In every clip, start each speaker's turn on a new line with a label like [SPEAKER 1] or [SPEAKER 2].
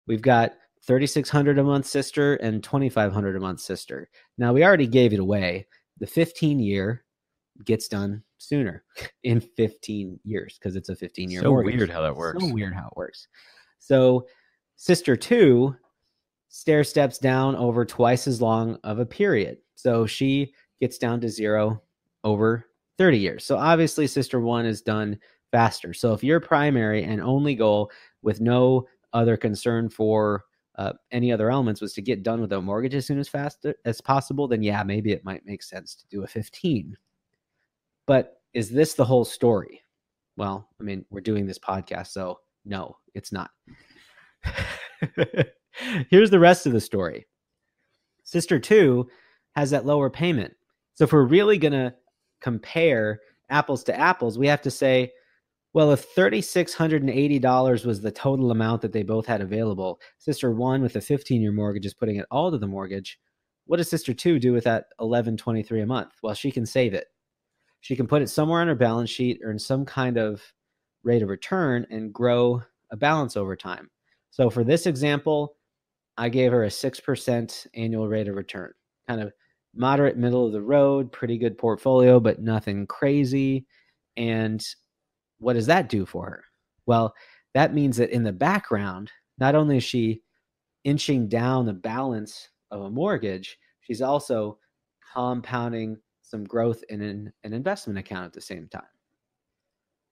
[SPEAKER 1] we've got $3,600 a month sister and $2,500 a month sister. Now, we already gave it away. The 15-year gets done sooner in 15 years because it's a 15-year mortgage.
[SPEAKER 2] Weird how that works.
[SPEAKER 1] So weird how it works. So sister 2 stair steps down over twice as long of a period. So she gets down to 0 over 30 years. So obviously sister 1 is done faster. So if your primary and only goal with no other concern for any other elements was to get done with a mortgage as soon as fast as possible, then yeah, maybe it might make sense to do a 15. But is this the whole story? Well, I mean, we're doing this podcast, so no, it's not. Here's the rest of the story. Sister 2 has that lower payment. So if we're really going to compare apples to apples, we have to say, well, if $3,680 was the total amount that they both had available, sister 1 with a 15-year mortgage is putting it all to the mortgage. What does sister 2 do with that $1,123 a month? Well, she can save it. She can put it somewhere on her balance sheet or in some kind of rate of return and grow a balance over time. So for this example, I gave her a 6% annual rate of return, kind of moderate, middle of the road, pretty good portfolio, but nothing crazy. And what does that do for her? Well, that means that in the background, not only is she inching down the balance of a mortgage, she's also compounding some growth in an investment account at the same time.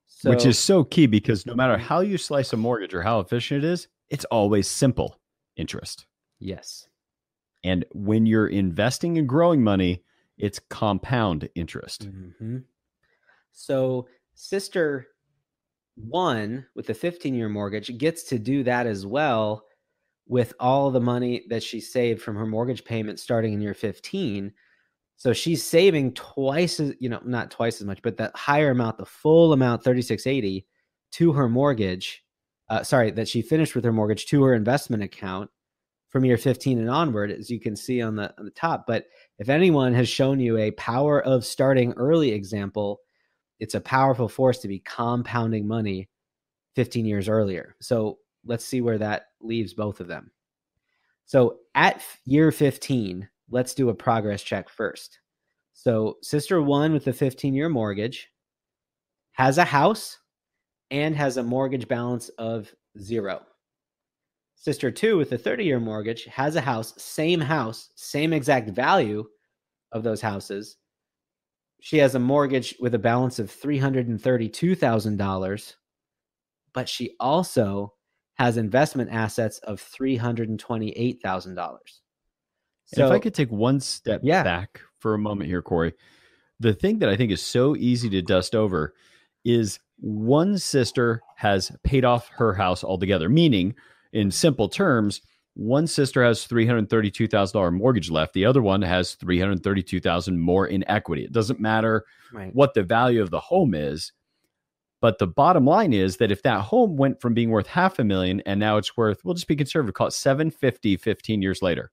[SPEAKER 1] So,
[SPEAKER 2] which is so key because no matter how you slice a mortgage or how efficient it is, it's always simple interest.
[SPEAKER 1] Yes.
[SPEAKER 2] And when you're investing and growing money, it's compound interest.
[SPEAKER 1] Mm-hmm. So sister 1 with a 15-year mortgage gets to do that as well with all the money that she saved from her mortgage payment starting in year 15. So she's saving twice as, not twice as much, but that higher amount, the full amount, $3,680 to her mortgage, that she finished with her mortgage to her investment account from year 15 and onward, as you can see on the top. But if anyone has shown you a power of starting early example, it's a powerful force to be compounding money 15 years earlier. So let's see where that leaves both of them. So at year 15, let's do a progress check first. So sister 1 with the 15-year mortgage has a house and has a mortgage balance of 0. Sister 2 with the 30-year mortgage has a house, same exact value of those houses. She has a mortgage with a balance of $332,000, but she also has investment assets of $328,000.
[SPEAKER 2] So, if I could take one step back for a moment here, Cory, the thing that I think is so easy to dust over is one sister has paid off her house altogether, meaning in simple terms, one sister has $332,000 mortgage left. The other one has $332,000 more in equity. It doesn't matter what the value of the home is. But the bottom line is that if that home went from being worth $500,000 and now it's worth, we'll just be conservative, call it $750,000 15 years later.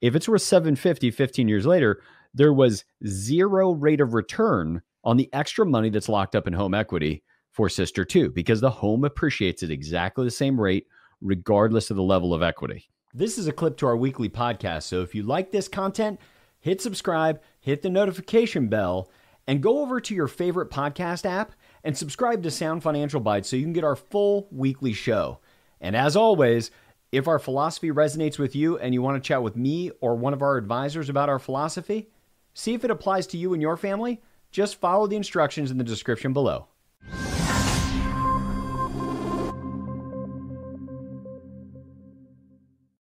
[SPEAKER 2] If it's worth $750,000 15 years later, there was 0 rate of return on the extra money that's locked up in home equity for sister 2 because the home appreciates at exactly the same rate regardless of the level of equity. This is a clip to our weekly podcast, so if you like this content, hit subscribe, hit the notification bell, and go over to your favorite podcast app and subscribe to Sound Financial Bites so you can get our full weekly show. And as always, if our philosophy resonates with you and you want to chat with me or one of our advisors about our philosophy, see if it applies to you and your family, just follow the instructions in the description below.